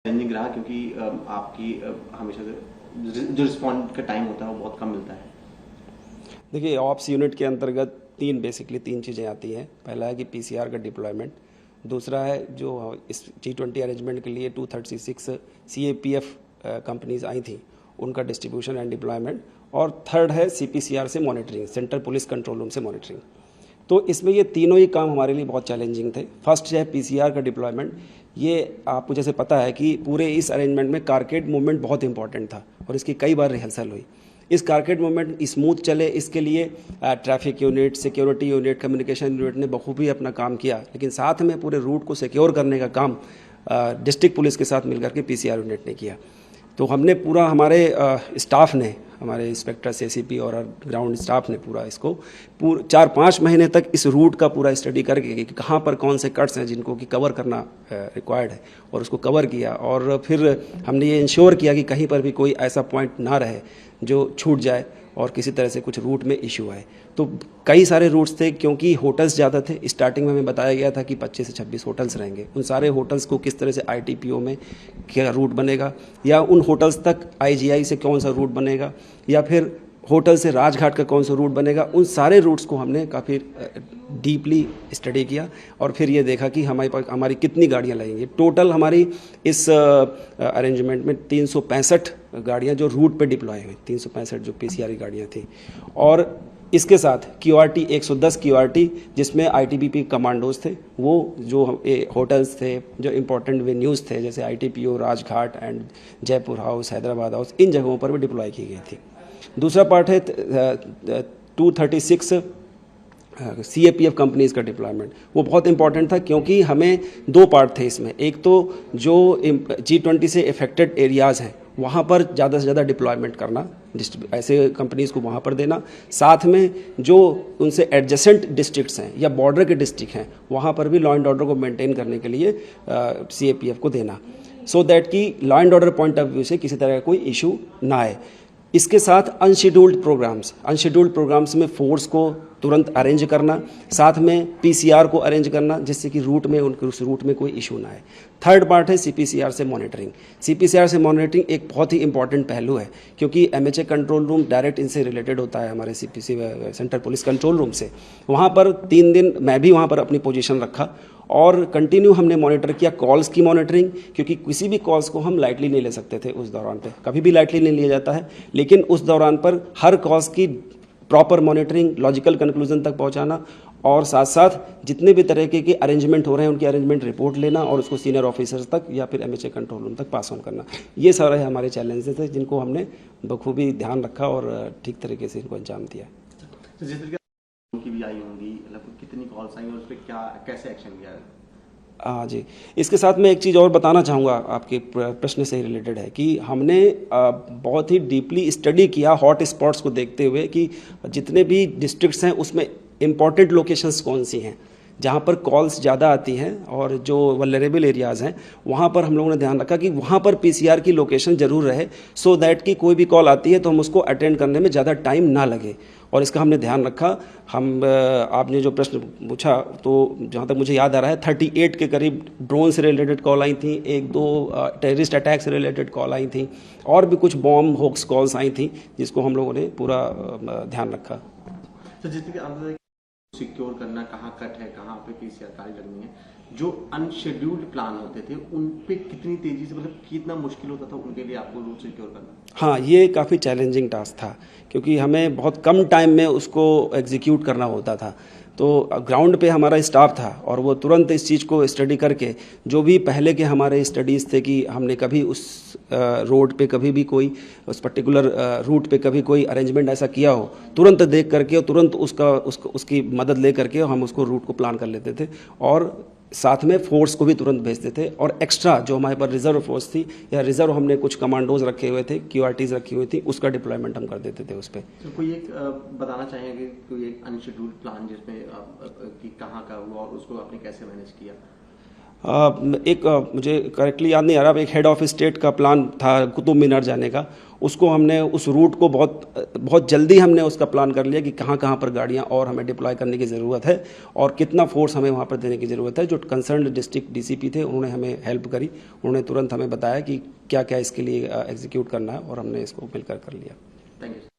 Challenging रहा क्योंकि आपकी हमेशा से जो रिस्पॉन्ड का टाइम होता है वो बहुत कम मिलता है। देखिए, ऑप्स यूनिट के अंतर्गत तीन चीज़ें आती हैं। पहला है कि पीसीआर का डिप्लॉयमेंट, दूसरा है जो इस G20 अरेंजमेंट के लिए 236 CAPF कंपनीज आई थी उनका डिस्ट्रीब्यूशन एंड डिप्लॉयमेंट, और थर्ड है CPCR से monitoring, central police control room से मॉनिटरिंग। तो इसमें ये तीनों ही काम हमारे लिए बहुत चैलेंजिंग थे। फर्स्ट है पीसीआर का डिप्लॉयमेंट। ये आपको जैसे पता है कि पूरे इस अरेंजमेंट में कारकेड मूवमेंट बहुत इंपॉर्टेंट था और इसकी कई बार रिहर्सल हुई। इस कारकेड मूवमेंट स्मूथ चले इसके लिए traffic unit, security unit, communication unit ने बखूबी अपना काम किया, लेकिन साथ में पूरे रूट को सिक्योर करने का काम डिस्ट्रिक्ट पुलिस के साथ मिलकर के पीसीआर यूनिट ने किया। तो हमने पूरा, हमारे स्टाफ ने, हमारे इंस्पेक्टर ACP और ग्राउंड स्टाफ ने पूरा इसको 4-5 महीने तक इस रूट का पूरा स्टडी करके कि कहाँ पर कौन से कट्स हैं जिनको कि कवर करना रिक्वायर्ड है, और उसको कवर किया। और फिर हमने ये इंश्योर किया कि कहीं पर भी कोई ऐसा पॉइंट ना रहे जो छूट जाए और किसी तरह से कुछ रूट में इशू आए। तो कई सारे रूट्स थे, क्योंकि होटल्स ज़्यादा थे। स्टार्टिंग में हमें बताया गया था कि 25 से 26 होटल्स रहेंगे। उन सारे होटल्स को किस तरह से ITPO में क्या रूट बनेगा, या उन होटल्स तक IGI से कौन सा रूट बनेगा, या फिर होटल से राजघाट का कौन सा रूट बनेगा, उन सारे रूट्स को हमने काफ़ी डीपली स्टडी किया और फिर ये देखा कि हमारी कितनी गाड़ियाँ लगेंगी। टोटल हमारी इस अरेंजमेंट में 365 गाड़ियाँ जो रूट पे डिप्लॉय हुई, 365 जो PCR गाड़ियाँ थी। और इसके साथ QRT 110 QRT, जिसमें ITBP कमांडोज थे, वो जो होटल्स थे, जो इम्पोर्टेंट वेन्यूज़ थे जैसे ITPO, Rajghat and Jaipur House, Hyderabad House, इन जगहों पर भी डिप्लॉय की गई थी। दूसरा पार्ट है 236 CAPF कंपनीज़ का डिप्लॉयमेंट। वो बहुत इंपॉर्टेंट था क्योंकि हमें दो पार्ट थे इसमें। एक तो जो G20 से इफेक्टेड एरियाज़ हैं वहाँ पर ज़्यादा से ज़्यादा डिप्लॉयमेंट करना, ऐसे कंपनीज़ को वहाँ पर देना। साथ में जो उनसे एडजेसेंट डिस्ट्रिक्ट्स हैं या बॉर्डर के डिस्ट्रिक्ट हैं वहाँ पर भी लॉ एंड ऑर्डर को मेंटेन करने के लिए CAPF को देना, सो दैट कि law and order point of view से किसी तरह का कोई इशू ना आए। इसके साथ अनशेड्यूल्ड प्रोग्राम्स में फोर्स को तुरंत अरेंज करना, साथ में PCR को अरेंज करना जिससे कि रूट में उस रूट में कोई इशू ना आए। थर्ड पार्ट है CPCR से मॉनिटरिंग। CPCR से मॉनिटरिंग एक बहुत ही इंपॉर्टेंट पहलू है, क्योंकि MHA कंट्रोल रूम डायरेक्ट इनसे रिलेटेड होता है, हमारे CPC central police control room से। वहाँ पर 3 दिन मैं भी वहाँ पर अपनी पोजीशन रखा और कंटिन्यू हमने मॉनिटर किया कॉल्स की मॉनिटरिंग, क्योंकि किसी भी कॉल्स को हम लाइटली नहीं ले सकते थे उस दौरान पे। कभी भी लाइटली नहीं लिया जाता है, लेकिन उस दौरान पर हर कॉल्स की प्रॉपर मॉनिटरिंग, लॉजिकल कंक्लूजन तक पहुंचाना, और साथ साथ जितने भी तरह के अरेंजमेंट हो रहे हैं उनकी अरेंजमेंट रिपोर्ट लेना और उसको सीनियर ऑफिसर्स तक या फिर MHA कंट्रोल रूम तक पास ऑन करना। ये सारे हमारे चैलेंजेस थे जिनको हमने बखूबी ध्यान रखा और ठीक तरीके से इनको अंजाम दिया। तो जिस तरीके उनकी भी आई होंगी, लगभग कितनी कॉल्स आई और उस पर क्या कैसे एक्शन लिया? हाँ जी, इसके साथ मैं एक चीज़ और बताना चाहूँगा, आपके प्रश्न से रिलेटेड है कि हमने बहुत ही डीपली स्टडी किया हॉट स्पॉट्स को देखते हुए कि जितने भी डिस्ट्रिक्ट्स हैं उसमें इम्पॉर्टेंट लोकेशंस कौन सी हैं जहाँ पर कॉल्स ज़्यादा आती हैं और जो वल्नरेबल एरियाज़ हैं वहाँ पर हम लोगों ने ध्यान रखा कि वहाँ पर PCR की लोकेशन ज़रूर रहे, सो दैट कि कोई भी कॉल आती है तो हम उसको अटेंड करने में ज़्यादा टाइम ना लगे, और इसका हमने ध्यान रखा। आपने जो प्रश्न पूछा, तो जहाँ तक मुझे याद आ रहा है 38 के करीब ड्रोन से रिलेटेड कॉल आई थी, 1-2 टेररिस्ट अटैक से रिलेटेड कॉल आई थी, और भी कुछ बॉम्ब होक्स कॉल्स आई थी जिसको हम लोगों ने पूरा ध्यान रखा। तो जितने सिक्योर करना, कहाँ कट है, कहाँ पे PCR गाड़ी लगनी है, जो अनशेड्यूल्ड प्लान होते थे उन पे कितनी तेजी से, मतलब कितना मुश्किल होता था उनके लिए आपको रूट सिक्योर करना? हाँ, ये काफ़ी चैलेंजिंग टास्क था क्योंकि हमें बहुत कम टाइम में उसको एग्जीक्यूट करना होता था। तो ग्राउंड पे हमारा स्टाफ था और वो तुरंत इस चीज़ को स्टडी करके, जो भी पहले के हमारे स्टडीज़ थे कि हमने कभी उस रोड पे कभी भी कोई, उस पर्टिकुलर रूट पे कभी कोई अरेंजमेंट ऐसा किया हो, तुरंत देख करके और तुरंत उसकी मदद ले करके हम उसको रूट को प्लान कर लेते थे, और साथ में फोर्स को भी तुरंत भेजते थे। और एक्स्ट्रा जो हमारे पास रिजर्व फोर्स थी या रिजर्व हमने कुछ कमांडोज रखे हुए थे, QRTs रखी हुई थी, उसका डिप्लॉयमेंट हम कर देते थे उस पर। तो कोई एक बताना चाहेंगे कोई एक अनशेड्यूल्ड प्लान जिसमें कि कहाँ का हुआ और उसको आपने कैसे मैनेज किया? मुझे करेक्टली याद नहीं आ रहा, एक हेड ऑफ स्टेट का प्लान था कुतुब मीनार जाने का, उसको हमने उस रूट को बहुत जल्दी हमने उसका प्लान कर लिया कि कहाँ कहाँ पर गाड़ियाँ और हमें डिप्लॉय करने की ज़रूरत है और कितना फोर्स हमें वहाँ पर देने की ज़रूरत है। जो कंसर्न डिस्ट्रिक्ट डीसीपी थे उन्होंने हमें हेल्प करी, उन्होंने तुरंत हमें बताया कि क्या क्या इसके लिए एग्जीक्यूट करना है और हमने इसको मिलकर कर लिया। Thank you.